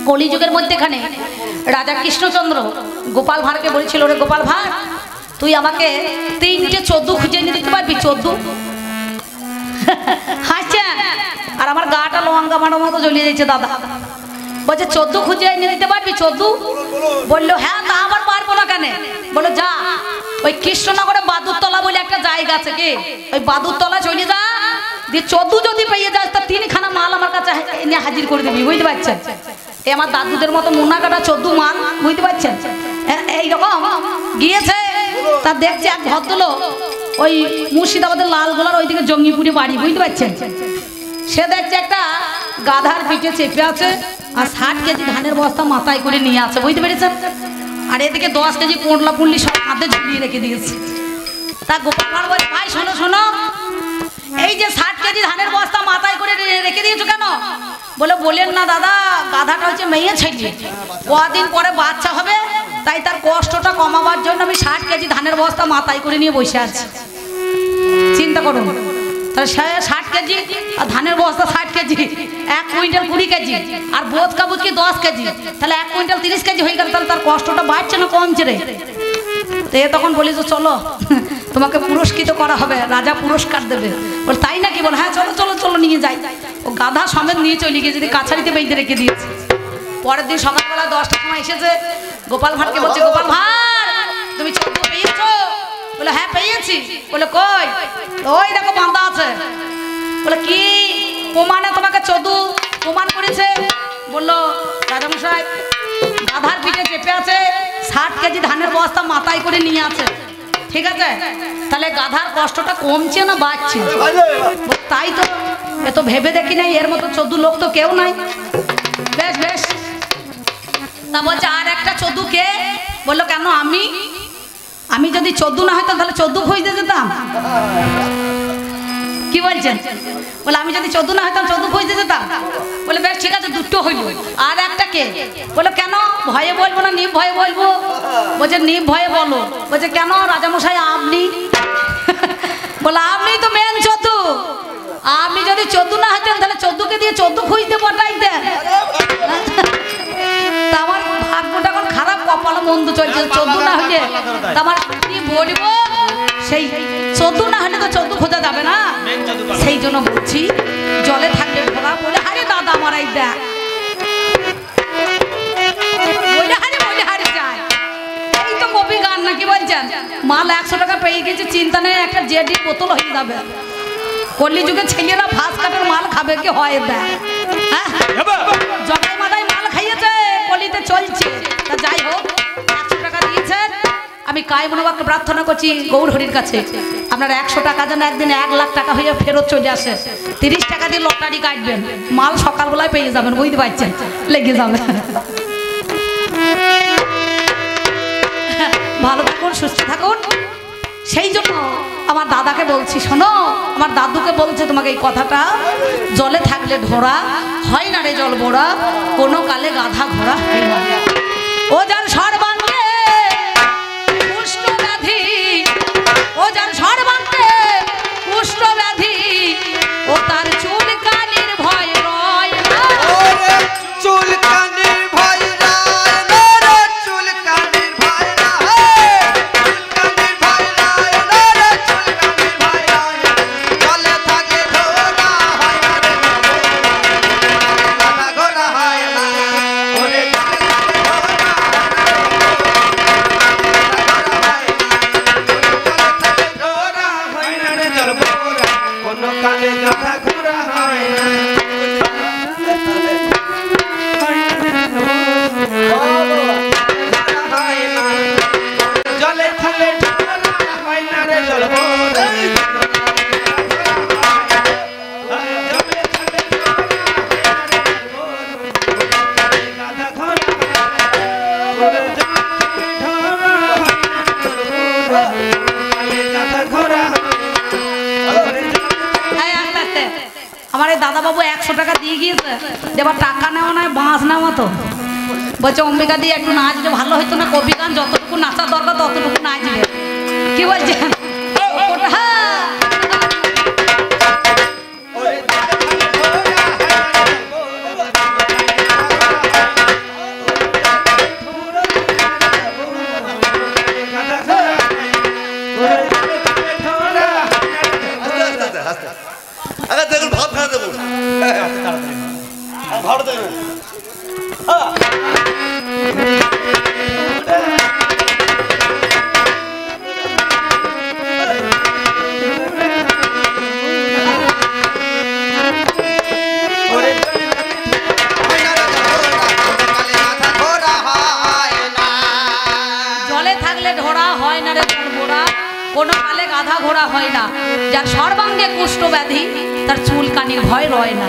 কলিযুগের মধ্যেখানে রাজা কৃষ্ণচন্দ্র গোপাল ভাঁড়কে বলেছিল, রে গোপাল ভাঁড়, তুই আমাকে 3টে 14 খুঁজে এনে দিতে পারবি? 14? হাসছে, আর আমার গাটা লঙ্কা মারার মতো জ্বলিয়ে যাচ্ছে দাদা। বলছে 14 খুঁজে এনে দিতে পারবি? 14? বললো হ্যাঁ, তা আবার পারবো না কেন? বললো যা, ওই কৃষ্ণনগরে বাদুরতলা বলে একটা জায়গা আছে, কি ওই বাদুরতলা চলে যা, দিয়ে 14 যদি পেয়ে যাস তা 3খানা মাল আমার কাছে এনে হাজির করে দিবি, বুঝতে পারছেন? এই আমার দাদুদের মতো মোনা কাটা 14 মাল, বুঝতে পারছেন? এইরকম গিয়েছে, তা দেখছে এক ভদ্রলোক ওই মুর্শিদাবাদের লালগোলার ওইদিকে জঙ্গিপুরে বাড়ি, বুঝতে পারছেন? সে দেখছে একটা গাধার পিঠে চেপে আছে আর 60 কেজি ধানের বস্তা মাথায় করে নিয়ে আছে, বুঝতে পেরেছেন? আর এদিকে 10 কেজি কোটলা পুল্লি সব হাতে ঝুলিয়ে রেখে দিয়েছে। তা গোপাল ভাঁড় বলে, ভাই শোনো শোনো, এই যে 60 কেজি ধানের বস্তা মাথায় করে রেখে দিয়েছো কেন? বলে বলেন না দাদা, গাধাটা হচ্ছে মেয়ে ছেলে, কদিন পরে বাচ্চা হবে, তাই তার কষ্টটা কমাবার জন্য আমি 60 কেজি ধানের বস্তা মাথায় করে নিয়ে বসে আছি। চিন্তা করুন, তাহলে 60 কেজি আর ধানের বস্তা 60 কেজি, 1 কুইন্টাল 20 কেজি, আর বোধ কাবুজকি 10 কেজি, তাহলে 1 কুইন্টাল 30 কেজি হয়ে গেল। তাহলে তার কষ্টটা বাড়ছে না কমছে রে? তো এ তখন বলি যে চলো তোমাকে পুরস্কৃত করা হবে, রাজা পুরস্কার দেবে। বল তাই নাকি? বল হ্যাঁ চলো চলো চলো নিয়ে যাই। ও গাধা সমেত নিয়ে চলে গিয়ে যদি কাছারিতে বেঁধে রেখে দিয়েছে। পরের দিন সকালবেলা 10টার সময় এসেছে, গোপাল ভাঁড়কে বলছে, গোপাল ভাঁড় তুমি 14 পেয়েছো? বলে হ্যাঁ পেয়েছি। বলে কই? ওই দেখো বাঁধা আছে। বলে কি প্রমাণে তোমাকে 14 প্রমাণ করেছে? বললো রাজামশাই গাধার পিঠে চেপে আছে, 60 কেজি ধানের বস্তা মাথায় করে নিয়ে আছে। ঠিক আছে, তাহলে গাধার কষ্টটা কমছে না বাড়ছে? তাই তো, এ তো ভেবে দেখি নাই, এর মতো 14 লোক তো কেউ নাই। বেশ বেশ, তা বলছে আর একটা 14 কে? বললো কেন আমি যদি 14 না হইতাম তাহলে 14 খুঁজতে যেতাম। কি বলছেন? বলে আমি যদি 14 না হইতাম 14 খুঁজতে যেতাম। বলে বেশ ঠিক আছে, 2টো হইল। আর একটা কে? বলে কেন ভয়ে বলবো না নির্ভয়ে বলবো? বলছে নির্ভয়ে বলো। বলছে কেন রাজামশাই আপনি? বলে আপনি তো মেন 14, আপনি যদি 14 না হইতেন তাহলে 14কে দিয়ে 14 খুঁজতে পাঠাইতেন। তা আমার ভাগ্যটা এখন খারাপ, কপাল মন্দ চলছে, 14 না হইলে তা আমার কি বলবো? সেই 14 না হলে তো 14 খোঁজা যাবে না, সেই জন্য বলছি জলে থাকলে ভরা। বলে আরে দাদা আমার এই দেখ, এই তো কপি গান নাকি বলছেন? মাল 100 টাকা পেয়ে গেছে, চিন্তা নেই, একটা জেডি বোতল হয়ে যাবে। কলি যুগে ছেলেরা ফাঁস কাটের মাল খাবে কি হয়? দেখ জগাই মাথায় মাল খাইয়েছে, কলিতে চলছে। তা যাই হোক, 100 টাকা দিয়েছেন, আমি কায় মনোবাক্যে প্রার্থনা করছি গৌর হরির কাছে, আপনার 100 টাকা যেন একদিন 1 লাখ টাকা হয়ে ফেরত চলে আসে। 30 টাকা দিয়ে লটারি কাটবেন, মাল সকালবেলায় পেয়ে যাবেন, বুঝতে পারছেন? লেগে যাবে। ভালো থাকুন, সুস্থ থাকুন। সেই জন্য আমার দাদাকে বলছি, শোনো, আমার দাদুকে বলছে তোমাকে এই কথাটা, জলে থাকলে ঢোরা হয় না রে জল বোড়া, কোনো কালে গাধা ঘোড়া হয় না। ও যার সর্বাঙ্গে কুষ্ঠ ব্যাধি, ও যার সর্বাঙ্গে কুষ্ঠ ব্যাধি, ও তার চুল কানির ভয় রয় না। চুল কানির ভয় দাদা বাবু 100 টাকা দিয়ে গিয়েছে, এবার টাকা নেওয়া নয় বাঁশ নেওয়া। তো বলছে অম্বিকা দিয়ে একটু নাচলে ভালো হইতো না? কবি গান যতটুকু নাচা দরকার ততটুকু নাচবে। কি বলছেন? আস্তে আগে দেখুন ভাব খানা দেখুন ভাবটা দেখুন জলে থাকলে ঢোড়া হয় না রে বোরা, কোনো কালে গাধা ঘোড়া হয় না। যার সর্বাঙ্গে কুষ্ঠ ব্যাধি তার চুলকানির ভয় রয় না।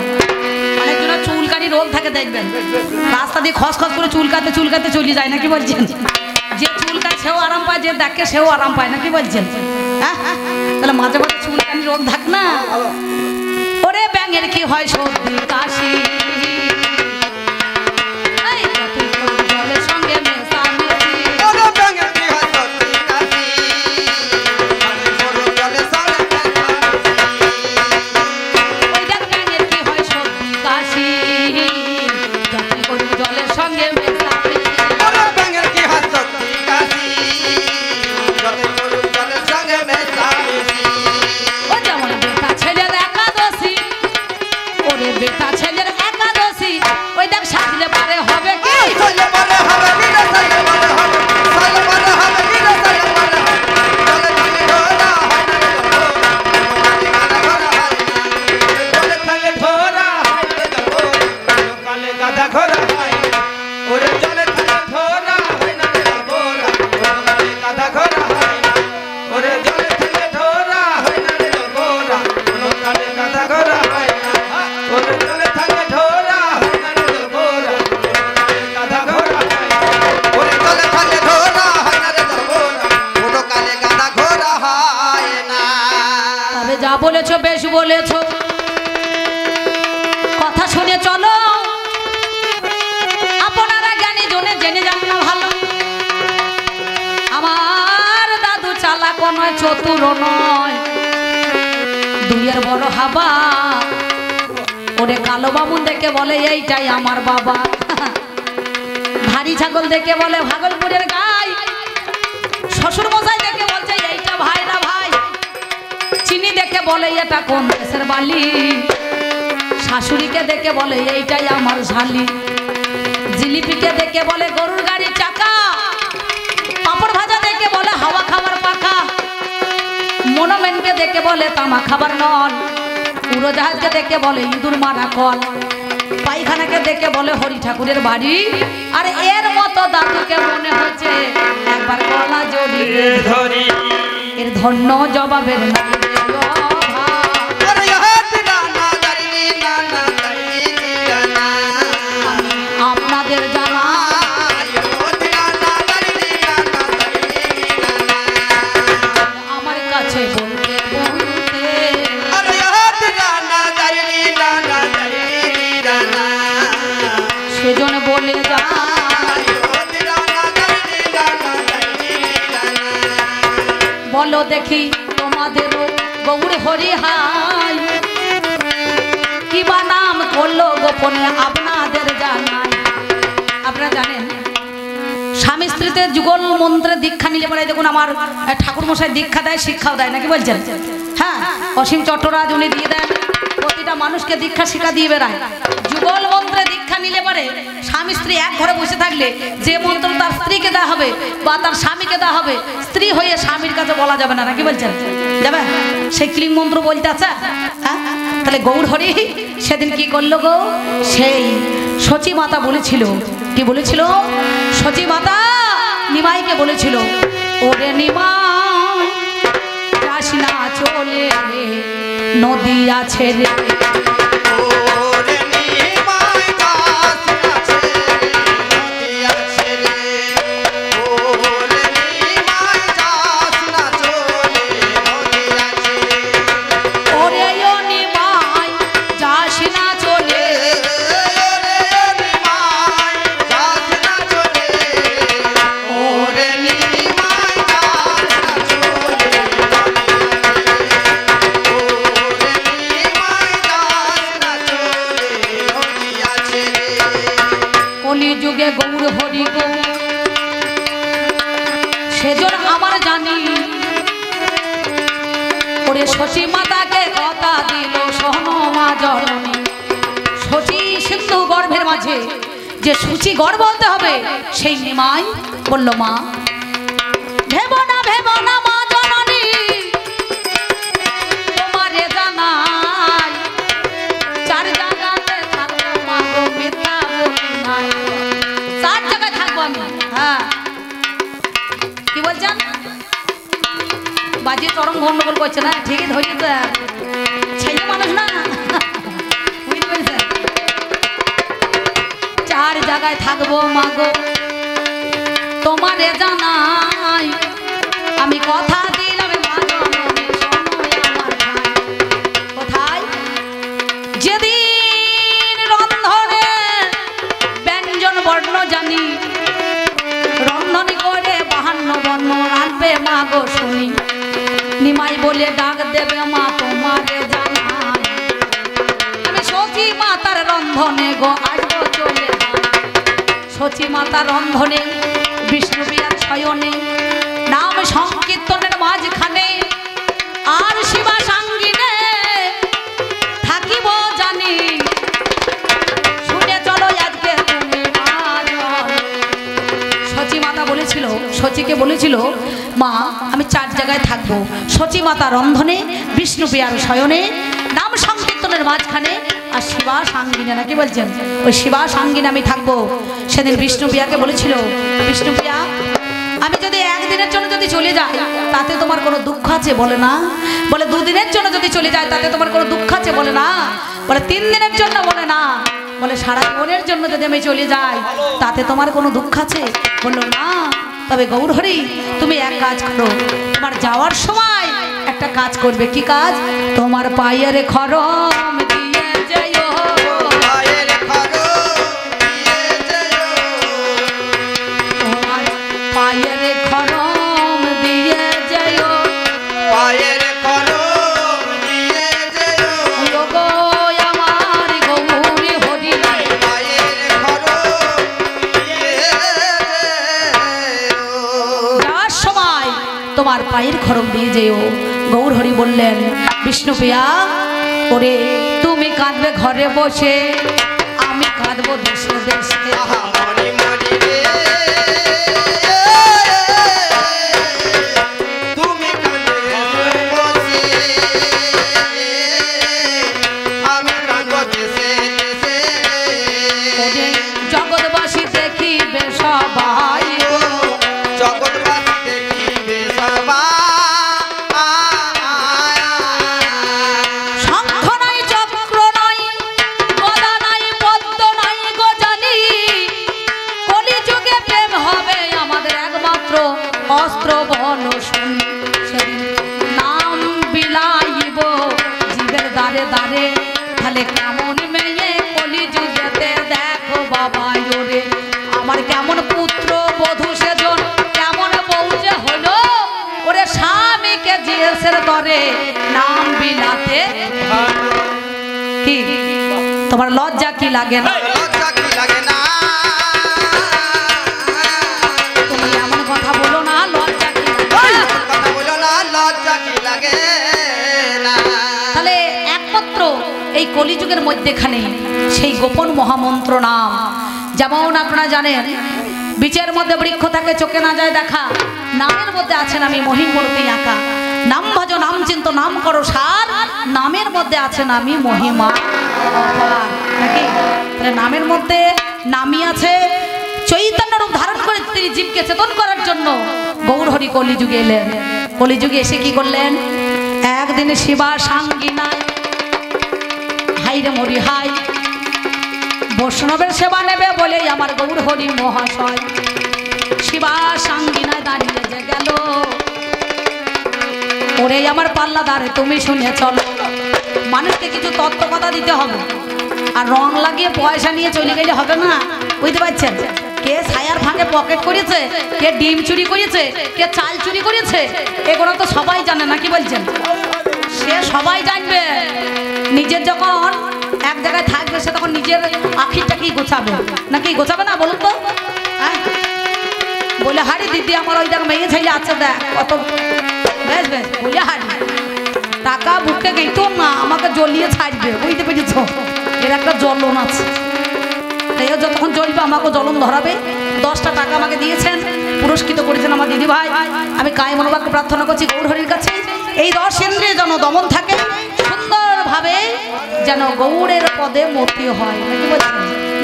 অনেকজনের চুলকানি রোগ থাকে দেখবেন, রাস্তা দিয়ে খসখস করে চুলকাতে চুলকাতে চলে যায়, নাকি বলছেন? যে চুলকায় সেও আরাম পায়, যে দেখে সেও আরাম পায়, নাকি বলছেন? হ্যাঁ, তাহলে মাঝে মাঝে চুলকানি রোগ থাক না। ওরে ব্যাঙের কি হয় সর্দি কাশি, জলের সঙ্গে মেশামেশি। ওই দেখ ব্যাঙের কি হয় সর্দি কাশি, যতই করুক জলের সঙ্গে মেশামেশি। ও যেমন বেটা ছেলের একাদশী, ওরে বেটা ছেলের একাদশী, ওই দেখ সাজলে পারে হবে কি? তবে যা বলেছো বেশ বলেছো, কথা শুনে চলো। আপনারা জ্ঞানী জনে জেনে যান না ভালো। আমার দাদু চালাক নয়, চতুর নয়, দুইয়ের বড় হাবা। ওরে কালো বামুন দেখে বলে এইটাই আমার বাবা, ভারী ছাগল দেখে বলে ভাগলপুরের গাই, শ্বশুর মশাই দেখে বলছে এইটা ভাই না ভাই, চিনি দেখে বলে এটা কোন দেশের বালি, শাশুড়িকে দেখে বলে এইটাই আমার শালি, জিলিপিকে দেখে বলে গরুর গাড়ির চাকা, পাপড় ভাজা দেখে বলে হাওয়া খাবার পাকা, মনোমেনকে দেখে বলে তামা খাবার নল, উড়োজাহাজকে দেখে বলে ইঁদুর মারা কল, পায়খানাকে দেখে বলে হরি ঠাকুরের বাড়ি। আর এর মতো দাদুকে মনে হচ্ছে একবার গলা জড়িয়ে ধরি, এর ধন্য জবাবের নাই রে অভাব। আপনাদের জানা আমার কাছে বলতে বলতে সেজন বলে যা বলো দেখি তোমাদেরও গৌর হরি হাই, কিবা নাম করলো গোপনে আপনাদের জানাই। আপনারা জানেন স্বামী স্ত্রীতে যুগল মন্ত্রে দীক্ষা নিলে পরে দেখুন আমার ঠাকুর মশাই দীক্ষা দেয়, শিক্ষাও দেয়, নাকি বলছেন? হ্যাঁ, অসীম চট্টরাজ উনি দিয়ে দেন, প্রতিটা মানুষকে দীক্ষা শিক্ষা দিয়ে বেড়ায়। যুগল মন্ত্রে দীক্ষা নিলে পরে স্বামী স্ত্রী এক ঘরে বসে থাকলে যে মন্ত্র তার স্ত্রীকে দেওয়া হবে বা তার স্বামীকে দেওয়া হবে, স্ত্রী হয়ে স্বামীর কাছে বলা যাবে না, নাকি বলছেন? যাবে সেই ক্লিং মন্ত্র বলতে আছে। হ্যাঁ, তাহলে গৌর হরি সেদিন কি করলো গো, সেই সচী মাতা বলেছিল, কি বলেছিল? সচী মাতা নিমাইকে বলেছিল, ওরে নিমাই যাস না চলে নদী আছে রে, যুগে গৌর হরি গো সেজন আমার জানি, ওরে শশী মাতাকে কথা দিল শোনো মা জননী। শশী সিন্ধু গর্ভের মাঝে যে সূচি গর্ভ হতে হবে সেই নিমাই বলল মা ভেব না মা জননী, তোমারে জানাই চার জায়গাতে থাকবো মা গো মিথ্যা বলি নাই। চার জায়গায় থাকবো আমি। হ্যাঁ কি বলছেন? বাজিয়ে চরম গন্ডগোল করছে না? ঠিকই ধরেছে, ছেলে মানুষ না, বুঝতে পেরেছেন? চার জায়গায় থাকবো মাগো তোমারে জানাই, আমি কথা দিলাম মা জননী শোনো আমার ভাই। কোথায়? যেদিন রন্ধনে ব্যঞ্জন বর্ণ জানি, রন্ধনি করে 52 বর্ণ রাঁধবে মাগো শুনি। নিমাই বলে ডাক দেবে মা তোমারে জানাই, আমি শচী মাতার রন্ধনে গো আসবো চলে। শচী মাতার রন্ধনে বিষ্ণু বিরাট শয়নে, নাম সংকীর্তনের মাঝখানে আর শিবা সাঙ্গিনে থাকিব জানি। শুনে চলো আজকে তুমি শচী মাতা বলেছিল, শচীকে বলেছিল মা আমি চার জায়গায় থাকবো, শচী মাতা রন্ধনে, বিষ্ণু প্রিয়ার শয়নে, নাম সংকীর্তনের মাঝখানে আর শিবা সাঙ্গিনে। নাকি বলছেন? ওই শিবা সাঙ্গিনে আমি থাকবো। সেদিন বিষ্ণু প্রিয়াকে বলেছিল বিষ্ণু প্রিয়া আমি যদি একদিনের জন্য যদি চলে যাই তাতে তোমার কোনো দুঃখ আছে? বলে না। বলে 2 দিনের জন্য যদি চলে যায় তাতে তোমার কোনো দুঃখ আছে? বলে না। বলে 3 দিনের জন্য? বলে না। বলে সারা জীবনের জন্য যদি আমি চলে যাই তাতে তোমার কোনো দুঃখ আছে? বললো না। তবে গৌরহরি তুমি এক কাজ করো, তোমার যাওয়ার সময় একটা কাজ করবে। কি কাজ? তোমার পায়ের খরম দিয়ে যেও, পায়ের খরম দিয়ে যেও, তোমার পায়ের খরম দিয়ে যেও, পায়ের খরম দিয়ে যেও, গো আমার গৌরী হরি। পায়ের খরম দিয়ে যেও। যাওয়ার সময় তোমার পায়ের খরম দিয়ে যেও। গৌরহরি বললেন বিষ্ণুপ্রিয়া ওরে তুমি কাঁদবে ঘরে বসে, আমি কাঁদবো দেশে দেশে। আহা মরি মরি রে, তুমি কাঁদবে বসে, আমি কাঁদবো দেশে দেশে। ওরে জগৎবাসী দেখিবে সবাই গো, জগৎবাসী দেখিবে সবাই। শঙ্খ নাই চক্র নাই গদা নাই পদ্ম নাই গো জানি, কলিযুগে প্রেম হবে আমাদের একমাত্র অস্ত্র বল শুনি। সেদিন নাম বিলাইব জীবের দ্বারে দ্বারে, তাহলে কেমন মেয়ে কলিযুগেতে দেখো বাবা ওরে, আমার কেমন পুত্র বধূ সেজন, কেমন বউ যে হলো ওরে, স্বামীকে জিজ্ঞেসের করে নাম বিলাতে। কি তোমার লজ্জা কি লাগে না? লজ্জা কি লাগে না? তুমি এমন কথা বলো না, লজ্জা কি লাগে? কথা বলো না, লজ্জা কি লাগে না? তাহলে একমাত্র এই কলিযুগের মধ্যেখানে সেই গোপন মহামন্ত্র নাম, যেমন আপনারা জানেন বীচের মধ্যে বৃক্ষ থাকে চোখে না যায় দেখা, নামের মধ্যে আছেন আমি মহিমূর্তি আঁকা। নাম ভজ নাম চিন্ত নাম করো সার, নামের মধ্যে আছেন আমি মহিমা অপার। নাকি? তাহলে নামের মধ্যে নামই আছে। চৈতন্য রূপ ধারণ করে তিনি জীবকে চেতন করার জন্য গৌরহরি কলিযুগে এলেন। কলিযুগে এসে কি করলেন? একদিন শিবা সাঙ্গিনায় হাই রে মরি হাই, বৈষ্ণবের সেবা নেবে বলে আমার গৌরহরি মহাশয় শিবা সাঙ্গিনায় দাঁড়িয়ে যে গেল। ওরে আমার পাল্লাদারে তুমি শুনে চলো, মানুষকে কিছু তত্ত্ব কথা দিতে হবে, আর রং লাগিয়ে পয়সা নিয়ে চলে গেলে হবে না। বুঝতে পারছেন? কে ছায়ার ফাঁকে পকেট করেছে, কে ডিম চুরি করেছে, কে চাল চুরি করেছে, এগুলো তো সবাই জানে। না কি বলছেন? সে সবাই জানবে। নিজের যখন এক জায়গায় থাকবে সে তখন নিজের আখিরটা কি গোছাবে, নাকি গোছাবে না বলুন তো? বলে হারি দিদি আমার ওই দেখ মেয়ে ছেলে আছে, দেখ কত বেশ বেশ বলে হারি। টাকা বুকে গেইতো না আমাকে জ্বলিয়ে ছাড়বে, বুঝতে পেরেছ? এর একটা জ্বলন আছে, তাই যতক্ষণ জ্বলবে আমাকে জ্বলন ধরাবে। 10টা টাকা আমাকে দিয়েছেন, পুরস্কৃত করেছেন আমার দিদি ভাই। আমি কায় মনোবাক্যে প্রার্থনা করছি গৌরহরির কাছে এই 10 ইন্দ্রিয় যেন দমন থাকে, সুন্দরভাবে যেন গৌরের পদে মতি হয়, নাকি বলছেন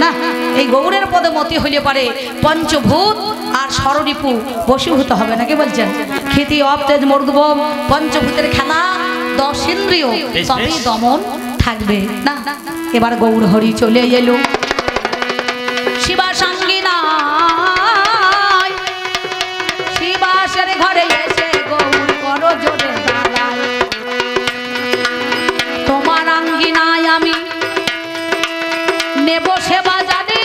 না? এই গৌরের পদে মতি হইলে পারে পঞ্চভূত আর ষড়রিপু বশীভূত হবে, নাকি বলছেন? খ্যাতি অপ তেজ মর্দুবম পঞ্চভূতের খেলা, 10 ইন্দ্রিয় তবেই দমন থাকবে না। এবার গৌরহরি চলে এলো শিবা সঙ্গিনা, শিবাসের ঘরে এসে গৌর করো জোরে দাঁড়ায়, তোমার আঙ্গিনায় আমি নেব সেবা জানি।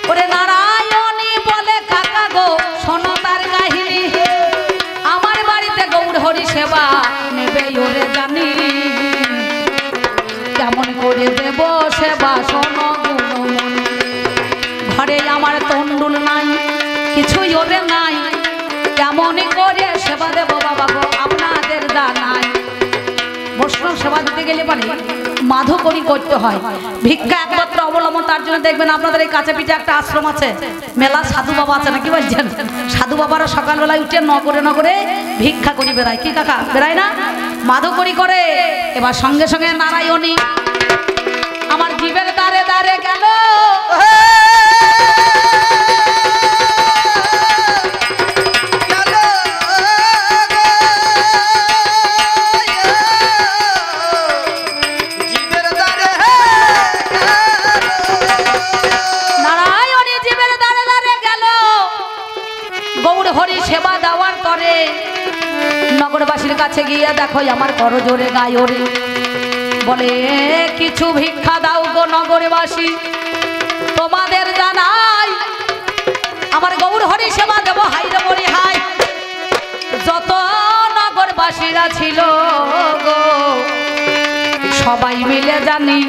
ওরে নারায়ণী বলে কাকা গো শোনো তার কাহিনী, আমার বাড়িতে গৌর হরি সেবা নেবে ওরে জানি, কেমন করে দেব সেবা শোনো গুণমণি। ঘরে আমার তন্ডুল নাই, কিছুই ওরে নাই, কেমন করে সেবা দেব বাবা গো আপনাদের জানাই। বৈষ্ণব সেবা দিতে গেলে পারে মাধুকরী করতে হয়, ভিক্ষা একমাত্র অবলম্বন। তার জন্য দেখবেন আপনাদের এই কাছে পিঠে একটা আশ্রম আছে, মেলা সাধু বাবা আছে, নাকি বলছেন? সাধু বাবারা সকালবেলায় উঠে নগরে নগরে ভিক্ষা করি বেড়ায়, কি কাকা বেড়ায় না? মাধুকরী করে। এবার সঙ্গে সঙ্গে নারায়ণী আমার জীবের দ্বারে দ্বারে গেল, নারায়ণী জীবের দ্বারে দ্বারে গেল। গৌর হরি সেবা দেওয়ার পরে নগরবাসীর কাছে গিয়ে দেখো আমার করজোরে গায়রে বলে কিছু ভিক্ষা দাও গো নগরবাসী, তোমাদের জানাই আমার গৌর হরি সেবা দেব হাই রে মরি হাই। যত নগরবাসীরা ছিল গো সবাই মিলে জানি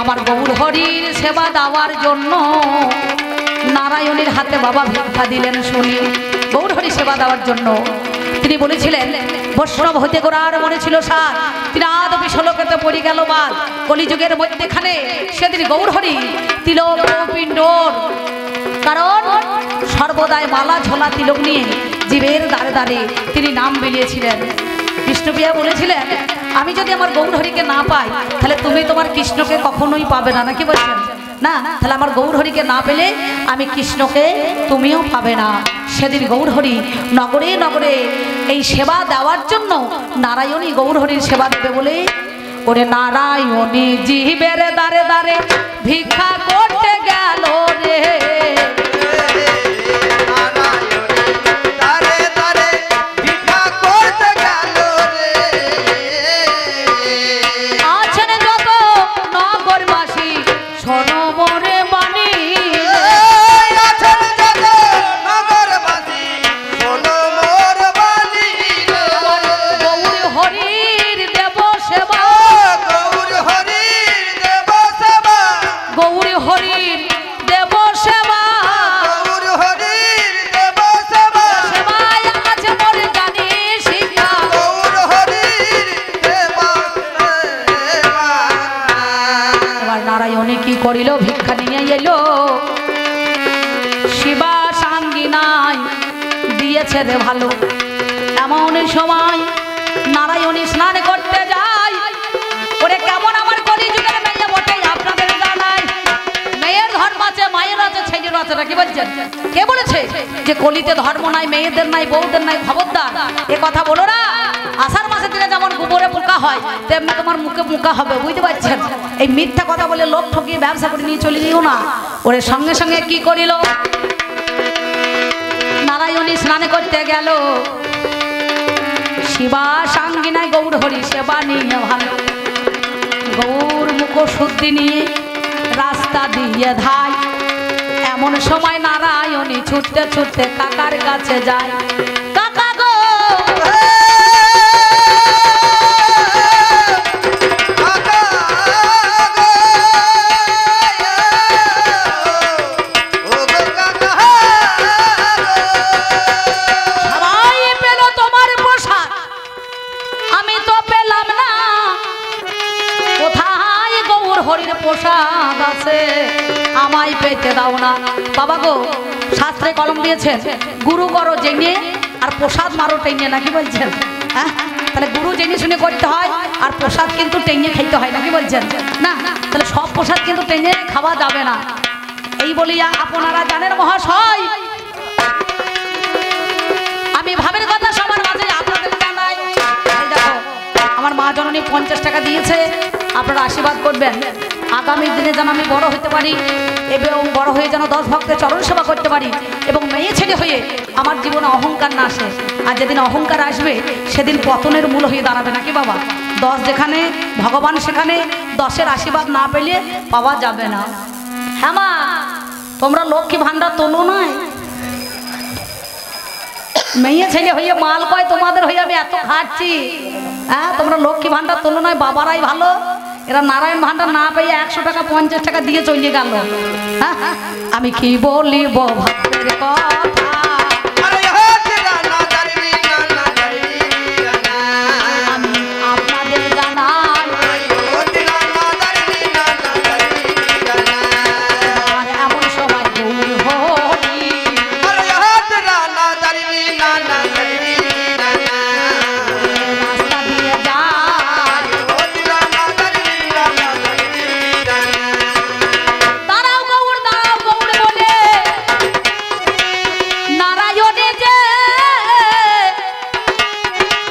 আমার গৌর হরির সেবা দেওয়ার জন্য নারায়ণীর হাতে বাবা ভিক্ষা দিলেন। শুনি গৌর হরি সেবা দেওয়ার জন্য তিনি বলেছিলেন বৈষ্ণব হইতে গোড়ার মনে ছিল সাত, তিনি আদ বিশলোকেতে পড়ে গেল বাদ। কলিযুগের মধ্যেখানে সেদিন গৌরহরি তিলক পিণ্ডর, কারণ সর্বদাই মালা ঝোলা তিলক নিয়ে জীবের দ্বারে দ্বারে তিনি নাম বিলিয়েছিলেন। বিষ্ণুপ্রিয়া বলেছিলেন আমি যদি আমার গৌরহরিকে না পাই তাহলে তুমি তোমার কৃষ্ণকে কখনোই পাবে না, নাকি বলছেন না? তাহলে আমার গৌরহরিকে না পেলে আমি কৃষ্ণকে তুমিও পাবে না। সেদিন গৌরহরি নগরে নগরে এই সেবা দেওয়ার জন্য নারায়ণী গৌরহরির সেবা দেবে বলে ওরে নারায়ণী জীবের দ্বারে দ্বারে ভিক্ষা করতে গেল রে। করিল ভিক্ষা নিয়ে এলো শিবা সাঙ্গিনায় দিয়েছে রে ভালো। এমন সময় নারায়ণী স্নান করতে যায়। ওরে কেমন আমার কলিযুগের মেয়ে বটে আপনাদের জানাই, মেয়ের ধর্ম আছে মায়ের আছে ছেলের আছে, নাকি বলছেন? কে বলেছে যে কলিতে ধর্ম নাই, মেয়েদের নাই, বউদের নাই? খবরদার এ কথা বলো না। আষাঢ় মাসে দিনে যেমন গোবরে পোকা হয় তেমনি তোমার মুখে পোকা হবে, বুঝতে পারছেন? এই মিথ্যা কথা বলে লোক ঠকিয়ে ব্যবসা করে নিয়ে চলে যেও না। ওরে সঙ্গে সঙ্গে কি করিল নারায়ণী স্নান করতে গেল শিবা সাঙ্গিনায় গৌরহরি সেবা নিয়ে ভালো। গৌর মুখ শুদ্ধি নিয়ে রাস্তা দিয়ে ধাই। এমন সময় নারায়ণী ছুটতে ছুটতে কাকার কাছে যায়। কাকা গো সবাই পেল তোমার পোষা, প্রসাদ আছে আমায় পেতে দাও না। বাবা গো, শাস্ত্রে কলম দিয়েছেন গুরু করো জেনে আর প্রসাদ মারো টেনে, নাকি বলছেন? হ্যাঁ, তাহলে গুরু জেনে শুনে করতে হয় আর প্রসাদ কিন্তু টেনে খাইতে হয়, নাকি বলছেন? না, তাহলে সব প্রসাদ কিন্তু টেনে খাওয়া যাবে না। এই বলিয়া আপনারা জানেন মহাশয়, আমি ভাবের কথা সবার মাঝে আপনাদের জানাই। এই দেখো, আমার মা জননী 50 টাকা দিয়েছে, আপনারা আশীর্বাদ করবেন আগামী দিনে যেন আমি বড় হতে পারি এবং বড় হয়ে যেন 10 ভক্তের চরণ সেবা করতে পারি এবং মেয়ে ছেলে হয়ে আমার জীবনে অহংকার না আসে। আর যেদিন অহংকার আসবে সেদিন পতনের মূল হয়ে দাঁড়াবে, নাকি বাবা? 10 যেখানে ভগবান সেখানে 10-এর আশীর্বাদ না পেলে পাওয়া যাবে না। হ্যাঁ মা, তোমরা লক্ষ্মী ভান্ডার তোলো নাই, মেয়ে ছেলে হইয়া মাল কয় তোমাদের হইয়া আমি এত খাচ্ছি। হ্যাঁ, তোমরা লক্ষ্মী ভান্ডার তোলো নয়, বাবারাই ভালো। এরা নারায়ণ ভান্ডার না পেয়ে 100 টাকা 50 টাকা দিয়ে চলে গেল। হ্যাঁ, আমি কি বলিব ভক্তের কথা, আমি আপনাদের জানাই। আর এমন সময় গৌর হরি রাস্তা দিয়ে যায়, দাঁড়াও গৌর বলে নারায়ণে যে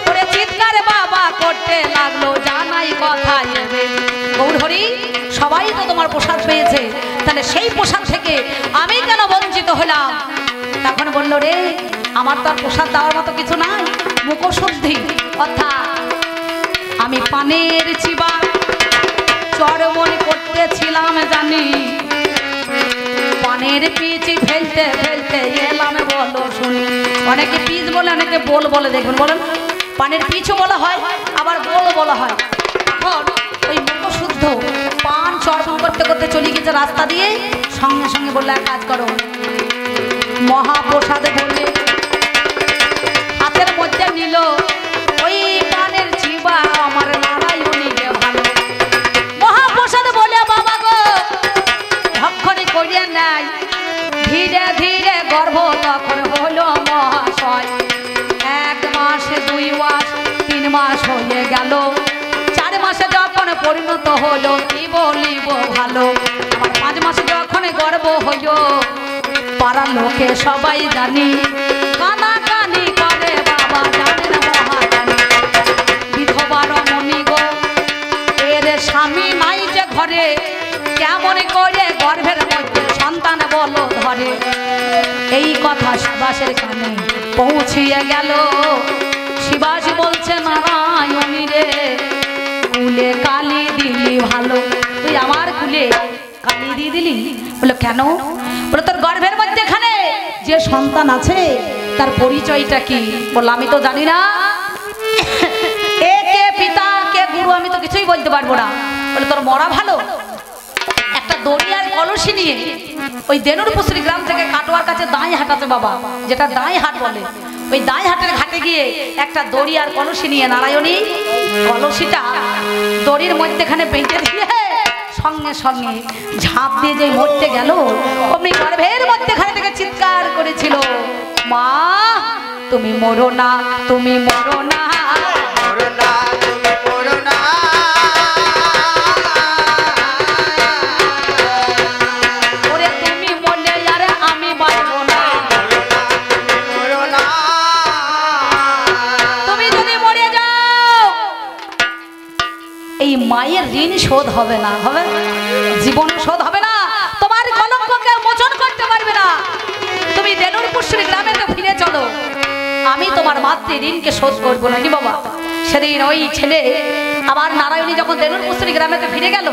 ওরে চিৎকার বাবা করতে লাগলো, জানাই কথা এবে। গৌর হরি, সবাই তো তোমার প্রসাদ পেয়েছে, তাহলে সেই প্রসাদ থেকে আমি কেন বঞ্চিত হলাম? তখন বললো, রে আমার তো আর প্রসাদ দেওয়ার মতো কিছু নাই, মুখশুদ্ধি, অর্থাৎ আমি পানের চিবা চরমনি করতেছিলাম জানি, পানের পিচ ফেলতে ফেলতে এলাম বলো শুনি। অনেকে পিচ বলে, অনেকে বোল বলে, দেখুন বলেন, পানের পিছু বলা হয় আবার বোল বলা হয়। এখন ওই মুখশুদ্ধ পান চর্বণ করতে করতে চলে গেছে রাস্তা দিয়ে, সঙ্গে সঙ্গে বললো এক কাজ করো, মহাপ্রসাদে বললে হাতের মধ্যে নিল ওই পানের চিবা আমার নারায়ণীকে ভালো। মহাপ্রসাদ বলে বাবা গো ভক্ষণে করিয়া নাই, ধীরে ধীরে গর্ভ তখন হলো মহাশয়। 1 মাস 2 মাস 3 মাস হয়ে গেল, 4 মাসে যখন পরিণত হলো কি বলিব ভালো। আমার 5 মাসে যখন গর্ভ হইল পাড়ার লোকে সবাই জানি, কানাকানি করে বাবা জানেন মহাজানি। বিধবা রমণী গো এর স্বামী নাই যে ঘরে, কেমন করে গর্ভের মধ্যে সন্তান বলো ধরে। এই কথা শিবাসের কানে পৌঁছিয়ে গেল, শিবাস বলছে নারায়ণী রে কুলে কালি দিলি ভালো, তুই আমার কুলে কালি দিয়ে দিলি। বলো কেন? বলো তোর গর্ভের মধ্যে এখানে যে সন্তান আছে তার পরিচয়টা কি? বললো আমি তো জানি না, এ কে পিতা কে গুরু আমি তো কিছুই বলতে পারবো না। বলে তোর মরা ভালো। একটা দড়িয়ার কলসি নিয়ে ওই দেনুরপুসরি গ্রাম থেকে কাটোয়ার কাছে দাঁই হাঁটাতে বাবা, যেটা দাঁই হাট বলে, ওই দাঁই হাটের ঘাটে গিয়ে একটা দড়িয়ার কলসি নিয়ে নারায়ণী কলসিটা দড়ির মধ্যেখানে বেঁধে দিয়ে সঙ্গে সঙ্গে ঝাঁপ দিয়ে যে মরতে গেল, অমনি গর্ভের মধ্যেখানে থেকে চিৎকার করেছিল, মা তুমি মরো না, তুমি মরো না, ওরে তুমি মরলে আরে আমি বাঁচবো না, তুমি যদি মরে যাও এই মায়ের ঋণ শোধ হবে না, হবে জীবনে শোধ হবে না, তোমার কলঙ্ককে মোচন করতে পারবে না। তুমি দেনুরপুসরি গ্রামে তো ফিরে চলো, আমি তোমার মাতৃ ঋণকে শোধ করবো নাকি বাবা। সেদিন ওই ছেলে আবার নারায়ণী যখন দেনুরপুসরি গ্রামেতে ফিরে গেল,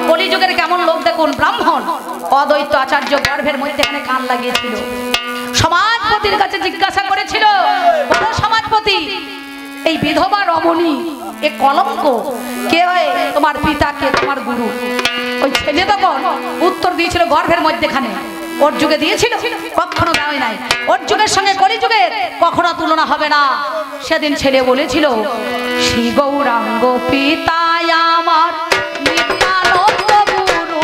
কলিযুগের কেমন লোক দেখুন, ব্রাহ্মণ অদ্বৈত আচার্য গর্ভের মধ্যে এখানে কান লাগিয়েছিল, সমাজপতির কাছে জিজ্ঞাসা করেছিল, বড় সমাজপতি এই বিধবা রমণী এ কলঙ্ক কে হয়, তোমার পিতা কে, তোমার গুরু? ওই ছেলে তখন উত্তর দিয়েছিল গর্ভের মধ্যেখানে, ওর যুগে দিয়েছিল কখনো দেয় নাই, ওর যুগের সঙ্গে কলিযুগের কখনো তুলনা হবে না। সেদিন ছেলে বলেছিল, শ্রী গৌরাঙ্গ পিতায় আমার নিত্যানন্দ গুরু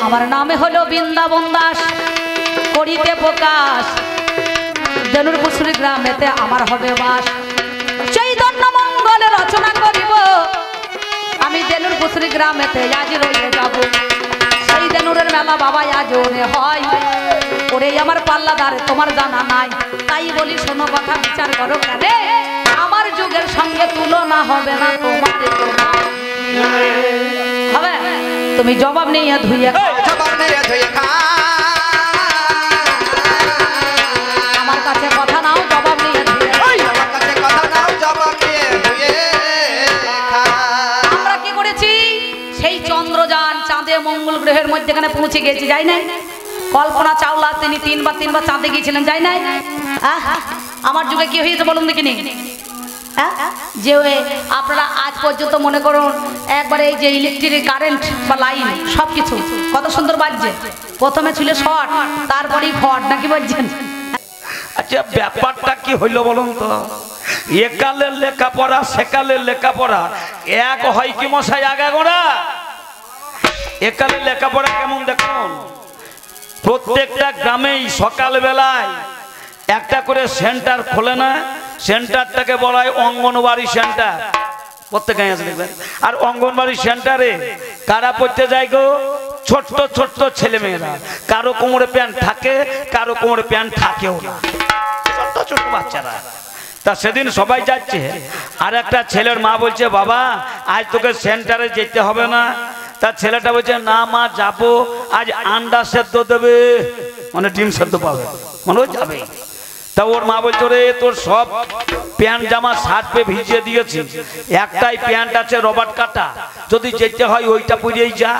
আমার নামে হলো বৃন্দাবন দাস, করিতে প্রকাশ দেনুর কুসুরি গ্রামেতে আমার হবে বাস। চৈতন্য মঙ্গলে রচনা করিব, আমি দেনুর কুসুরি গ্রামেতে আজ রয়ে যাব। সেই দেনুরের মেলা বাবা আজ ওরে হয়, ওরে আমার পাল্লাদারে তোমার জানা নাই। তাই বলি শোনো কথা বিচার করো কেন, আমার যুগের সঙ্গে তুলনা হবে না তোমাদের হবে। তুমি জবাব নিয়ে ধুইয়ে জবাব নিয়ে ধুয়ে খা, আমার কাছে কথা নাও, জবাব নিয়ে ধুইয়ে আমার কাছে কথা নাও, জবাব নিয়ে ধুয়ে খা। আমরা কি করেছি, সেই চন্দ্রযান চাঁদে মঙ্গল গ্রহের মধ্যেখানে পৌঁছে গেছি, যাই নাই? কল্পনা চাওলা তিনি তিনবার চাঁদে গিয়েছিলেন, যাই নাই? আমার যুগে কি হয়েছে বলুন দেখিনি? যে আপনারা আজ পর্যন্ত মনে করুন একবারে এই যে ইলেকট্রিক কারেন্ট বা লাইন সব কিছু কত সুন্দর বাজছে। প্রথমে ছিল শর্ট, তারপরেই ফট, নাকি বলছেন? আচ্ছা ব্যাপারটা কি হইল বলুন তো? একালের লেখাপড়া সেকালের লেখাপড়া এক হয় কি মশাই আগে গোড়া? একালের লেখাপড়া কেমন দেখুন, প্রত্যেকটা গ্রামেই সকাল বেলায় একটা করে সেন্টার খোলে না? সেন্টারটাকে বলা হয় অঙ্গনবাড়ি সেন্টার, প্রত্যেক গাঁয়ে আছে দেখবেন। আর অঙ্গনবাড়ি সেন্টারে কারা পড়তে যায় গো? ছোট্ট ছোট্ট ছেলে মেয়েরা, কারো কোমরে প্যান্ট থাকে, কারো কোমরে প্যান্ট থাকেও না, ছোট্ট ছোট্ট বাচ্চারা। তা সেদিন সবাই যাচ্ছে, আর একটা ছেলের মা বলছে বাবা আজ তোকে সেন্টারে যেতে হবে না। তার ছেলেটা বলছে না মা যাবো, আজ আন্ডা সেদ্ধ দেবে, মানে ডিম সেদ্ধ পাবে, মানে ও যাবে। তা ওর মা বলছে রে তোর সব প্যান্ট জামা শার্ট পে ভিজিয়ে দিয়েছি, একটাই প্যান্ট আছে রবার্ট কাটা, যদি যেতে হয় ওইটা পরেই যা।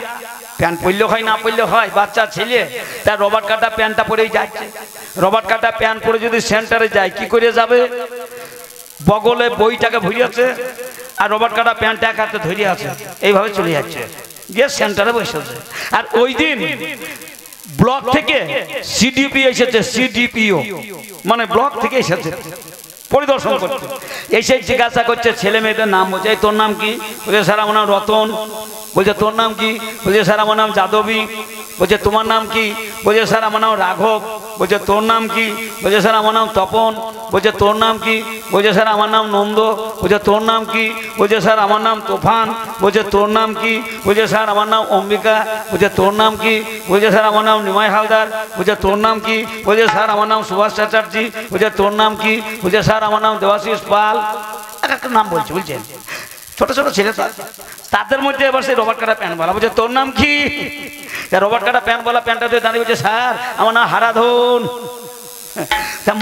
প্যান্ট পরলেও হয় না পরলেও হয়, বাচ্চা ছেলে, তার রবার্ট কাটা প্যান্টটা পরেই যাচ্ছে। রবার্ট কাটা প্যান্ট পরে যদি সেন্টারে যায় কি করে যাবে? বগলে বইটাকে ভরিয়েছে আর রবার্ট কাটা প্যান্ট এক হাতে ধরে আছে, এইভাবে চলে যাচ্ছে, গিয়ে সেন্টারে বসেছে। আর ওই দিন ব্লক থেকে সিডিপি এসেছে, সিডিপিও মানে ব্লক থেকে এসেছে পরিদর্শন করতে। এসে জিজ্ঞাসা করছে ছেলে মেয়েদের নাম, বলছে তোর নাম কি? বলছে স্যার আমার নাম রতন। বলছে তোর নাম কি? বলছে স্যার আমার নাম যাদবী। বলছে তোমার নাম কি? বলছে স্যার আমার নাম রাঘব। বলছে তোর নাম কি? বলছে স্যার আমার নাম তপন। বলছে তোর নাম কি? বলছে স্যার আমার নাম নন্দ। বলছে তোর নাম কি? বলছে স্যার আমার নাম তুফান। বলছে তোর নাম কি? বলছে স্যার আমার নাম অম্বিকা। বলছে তোর নাম কি? বলছে স্যার আমার নাম নিমাই হালদার। বলছে তোর নাম কি? বলছে স্যার আমার নাম সুভাষ চ্যাটার্জি। বলছে তোর নাম কি? বলছে স্যার আমার নাম দেবাশিস পাল। একটা নাম বলছে, বুঝছেন? ছোট ছোট ছেলে তাদের মধ্যে এবার সেই রবার্ট কাটা প্যান্ট বলা, বলছে তোর নাম কি? রবার্ট কাটা প্যান্ট বলা প্যান্টটা দিয়ে দাঁড়িয়ে বলছে স্যার আমার নাম হারাধন।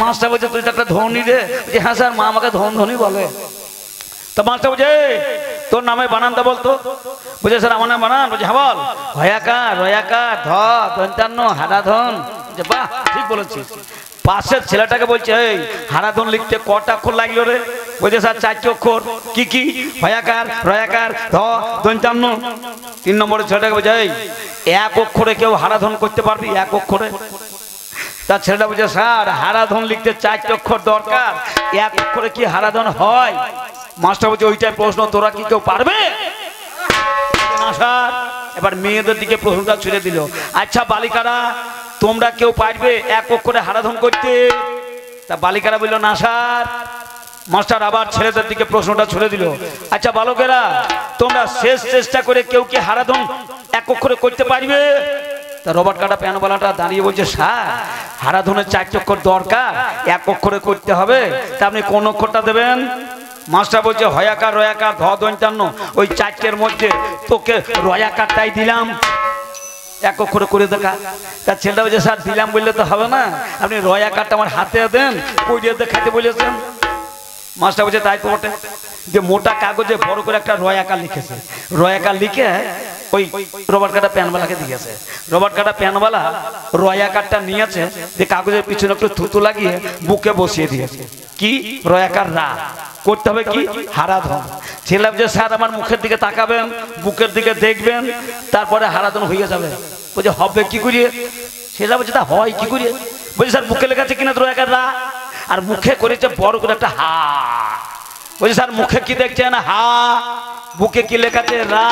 মাস্টার বলছে তুই তো একটা ধনী রে। যে হ্যাঁ স্যার মা আমাকে ধন ধনী বলে। তা মাস্টার বলছে তোর নামে বানানটা বলতো। বলছে স্যার আমার নাম বানান। বলছে হ্যাঁ বল। হয়াকার রয়াকার ধ দন্তান্ন হারাধন। বাহ ঠিক বলেছিস। পাশের ছেলেটাকে বলছে এই হারাধন লিখতে কটা অক্ষর লাগলো রে? বলছে স্যার 4টি অক্ষর। কি কি? হয়াকার রয়াকার ধ দন্তান্ন। 3 নম্বরের ছেলেটাকে বলছে এই এক অক্ষরে কেউ হারাধন করতে পারবি? এক অক্ষরে? তার ছেলেটা বলছে স্যার হারাধন লিখতে 4টি অক্ষর দরকার, এক অক্ষরে কি হারাধন হয়? মাস্টার বলছে ওইটাই প্রশ্ন, তোরা কি কেউ পারবে না স্যার? এবার মেয়েদের দিকে প্রশ্নটা ছুড়ে দিল, আচ্ছা বালিকারা তোমরা কেউ পারবে এক অক্ষরে হারাধন করতে? তা বালিকারা বলল না স্যার। মাস্টার আবার ছেলেদের দিকে প্রশ্নটা ছুড়ে দিল, আচ্ছা বালকেরা তোমরা শেষ চেষ্টা করে কেউ কি হারাধন এক অক্ষরে করতে পারবে? তা রবার্ট কাটা প্যানওয়ালাটা দাঁড়িয়ে বলছে স্যার হারাধনের 4টি অক্ষর দরকার, এক অক্ষরে করতে হবে, তা আপনি কোন অক্ষরটা দেবেন? মাস্টার বলছে হয়াকার রয়াকার ধ দন্তান্ন, ওই 4টের মধ্যে তোকে রয়াকারটাই দিলাম, এক অক্ষরে করে দেখা। তার ছেলেটা বলছে স্যার দিলাম বললে তো হবে না, আপনি রয়াকারটা আমার হাতে দেন, পড়িয়ে দেখাতে বলেছেন। মাস্টার বলছে তাই তো বটে। যে মোটা কাগজে বড় করে একটা রয়াকার লিখেছে, রয়াকার লিখে ওই রবার্ট কাটা প্যানওয়ালাকে দিয়েছে। রবার্ট কাটা প্যানওয়ালা রয়াকারটা নিয়েছে, যে কাগজের পিছনে একটু থুতু লাগিয়ে বুকে বসিয়ে দিয়েছে। কি? রয়াকার রা করতে হবে কি? হারাধন। ছেলে বলছে স্যার আমার মুখের দিকে তাকাবেন, বুকের দিকে দেখবেন, তারপরে হারাধন হয়ে যাবে। বলছে হবে কি করিয়ে? ছেলে বলছে তা হয় কি করিয়ে? বলছে স্যার বুকে লেখা আছে কিনা রয়াকার রা, আর মুখে করেছে বড় করে একটা হা, বলছে স্যার মুখে কি দেখছেন? হা। বুকে কি লেখা আছে? রা।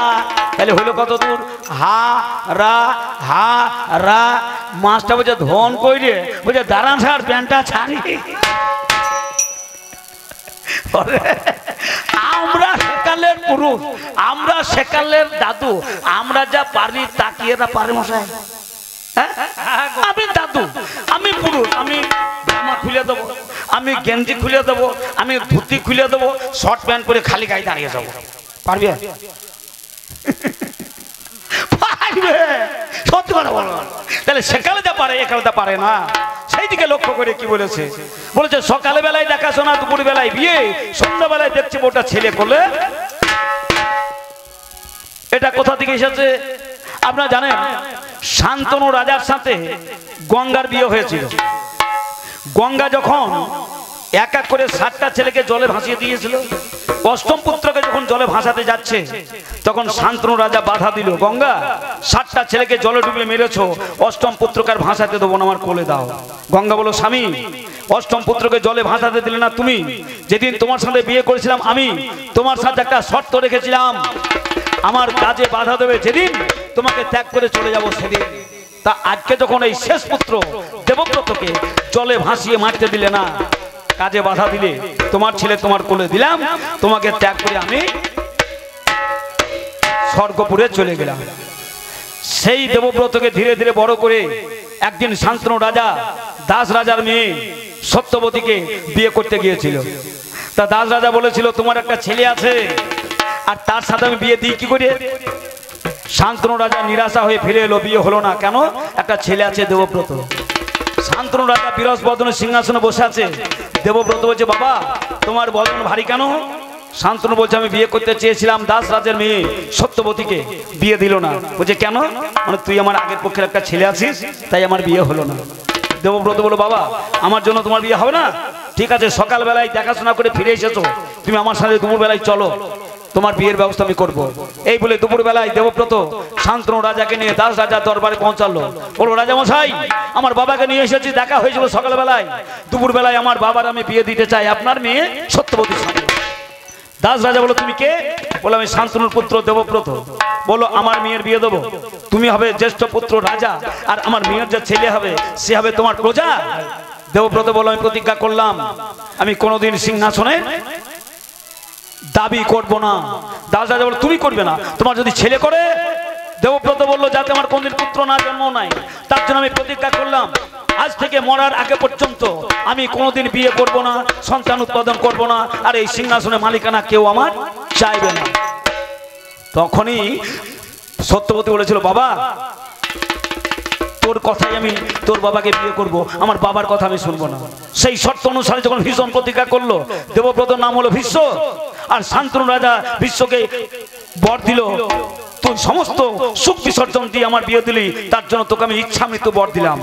তাহলে হইলো কত দূর? হা রা হা রা। মাছটা বলছে ধন কইরে, বলছে দাঁড়ান স্যার প্যান্টটা ছাড়ি। আমরা সেকালের পুরুষ, আমরা সেকালের দাদু, আমরা যা পারি তাকিয়ে না পারে মশাই। আমি দাদু, আমি পুরুষ, আমি জামা খুলে দেবো, আমি গেঞ্জি খুলে দেবো, আমি ধুতি খুলে দেবো, শর্ট প্যান্ট পরে খালি গায়ে দাঁড়িয়ে যাবো। পারবে? পারবে? সত্যি কথা বলো। তাহলে সেকালে যা পারে একালে তা পারে না। সেই দিকে লক্ষ্য করে কি বলেছে? বলেছে সকালে বেলায় দেখাশোনা, দুপুর বেলায় বিয়ে, সন্ধ্যা বেলায় দেখছে ওটা ছেলে কোলে। এটা কোথা থেকে এসেছে আপনারা জানেন? শান্তনু রাজার সাথে গঙ্গার বিয়ে হয়েছিল। গঙ্গা যখন এক এক করে 7টা ছেলেকে জলে ভাসিয়ে দিয়েছিল, অষ্টম পুত্রকে যখন জলে ভাসাতে যাচ্ছে তখন শান্তনু রাজা বাধা দিল, গঙ্গা 7টা ছেলেকে জলে ডুবিয়ে মেরেছো, অষ্টম পুত্রকে আর ভাসাতে দেবো না, আমার কোলে দাও। গঙ্গা বলো স্বামী, অষ্টম পুত্রকে জলে ভাসাতে দিলে না তুমি। যেদিন তোমার সাথে বিয়ে করেছিলাম আমি তোমার সাথে একটা শর্ত রেখেছিলাম, আমার কাজে বাধা দেবে যেদিন তোমাকে ত্যাগ করে চলে যাব সেদিন। তা আজকে যখন এই শেষ পুত্র দেবব্রতকে জলে ভাসিয়ে মারতে দিলে না, কাজে বাধা দিলে, তোমার ছেলে তোমার কোলে দিলাম, তোমাকে ত্যাগ করে আমি স্বর্গপুরে চলে গেলাম। সেই দেবব্রতকে ধীরে ধীরে বড় করে একদিন শান্তনু রাজা দাস রাজার মেয়ে সত্যবতীকে বিয়ে করতে গিয়েছিল। তা দাস রাজা বলেছিল তোমার একটা ছেলে আছে আর তার সাথে আমি বিয়ে দিই কি করে? শান্তনু রাজা নিরাশা হয়ে ফিরে এলো, বিয়ে হলো না। কেন? একটা ছেলে আছে দেবব্রত। শান্তনু রাজা বিরস বদনের সিংহাসনে বসে আছে। দেবব্রত বলছে বাবা তোমার বদন ভারী কেন? শান্তনু বলছে আমি বিয়ে করতে চেয়েছিলাম দাস রাজের মেয়ে সত্যবতীকে, বিয়ে দিল না। বলছে কেন? মানে তুই আমার আগের পক্ষের একটা ছেলে আছিস তাই আমার বিয়ে হলো না। দেবব্রত বলো বাবা আমার জন্য তোমার বিয়ে হবে না? ঠিক আছে, সকালবেলায় দেখাশোনা করে ফিরে এসেছো, তুমি আমার সাথে দুপুর বেলায় চলো, তোমার বিয়ের ব্যবস্থা আমি করবো। এই বলে দুপুর বেলায় দেবব্রত শান্তনু রাজাকে নিয়ে দাস রাজার দরবারে পৌঁছালো। বলো রাজা মশাই আমার বাবাকে নিয়ে এসেছি, দেখা হয়েছিল সকালবেলায়, দুপুর বেলায় আমার বাবার আমি বিয়ে দিতে চাই আপনার মেয়ে সত্যবতীর সাথে। দাস রাজা বলো তুমি কে? বলো আমি শান্তনুর পুত্র দেবব্রত। বলো আমার মেয়ের বিয়ে দেবো, তুমি হবে জ্যেষ্ঠ পুত্র রাজা আর আমার মেয়ের যে ছেলে হবে সে হবে তোমার প্রজা। দেবব্রত বলো আমি প্রতিজ্ঞা করলাম আমি কোনোদিন সিংহাসনে দাবি করব না। দাস রাজা বলো তুমি করবে না, তোমার যদি ছেলে করে? দেবব্রত বললো যাতে আমার কোনদিন পুত্র না জন্ম নাই তার জন্য আমি প্রতিজ্ঞা করলাম আজ থেকে মরার আগে পর্যন্ত আমি কোনোদিন বিয়ে করব না, সন্তান উৎপাদন করব না, আর এই সিংহাসনে মালিকানা কেউ আমার চাইবে না। তখনই সত্যবতী বলেছিল বাবা তোর কথাই আমি তোর বাবাকে বিয়ে করব, আমার বাবার কথা আমি শুনবো না। সেই শর্ত অনুসারে যখন ভীষণ প্রতিজ্ঞা করলো, দেবব্রতর নাম হলো ভীষ্ম, আর শান্তনু রাজা ভীষ্মকে বর দিল তুই সমস্ত সুখ বিসর্জন দিয়ে আমার বিয়ে দিলি, তার জন্য তোকে আমি ইচ্ছা মৃত্যু বর দিলাম।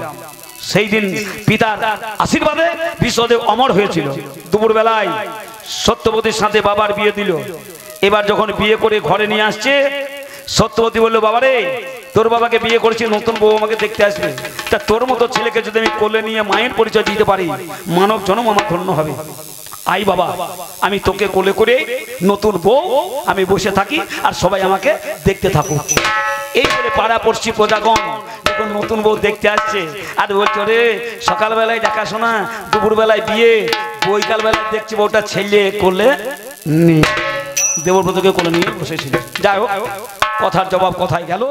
সেই দিন পিতার আশীর্বাদে ভীষ্মদেব অমর হয়েছিল। দুপুর বেলায় সত্যবতীর সাথে বাবার বিয়ে দিল। এবার যখন বিয়ে করে ঘরে নিয়ে আসছে, সত্যবতী বললো বাবারে তোর বাবাকে বিয়ে করেছি, নতুন বউ আমাকে দেখতে আসবে, তা তোর মতো ছেলেকে যদি আমি কোলে নিয়ে মায়ের পরিচয় দিতে পারি মানব জন্ম আমার ধন্য হবে। আই বাবা আমি তোকে কোলে করে নতুন বউ আমি বসে থাকি আর সবাই আমাকে দেখতে থাকুক। এই বলে পাড়া পড়শি প্রজাগণ যখন নতুন বউ দেখতে আসছে আর বলছে রে সকালবেলায় দেখাশোনা, দুপুর বেলায় বিয়ে, বৈকাল বেলায় দেখছি বউটা ছেলে কোলে নেই। দেবব্রতকে কোলে নিয়ে বসেছিল। যাই হোক কথার জবাব কথায় গেল।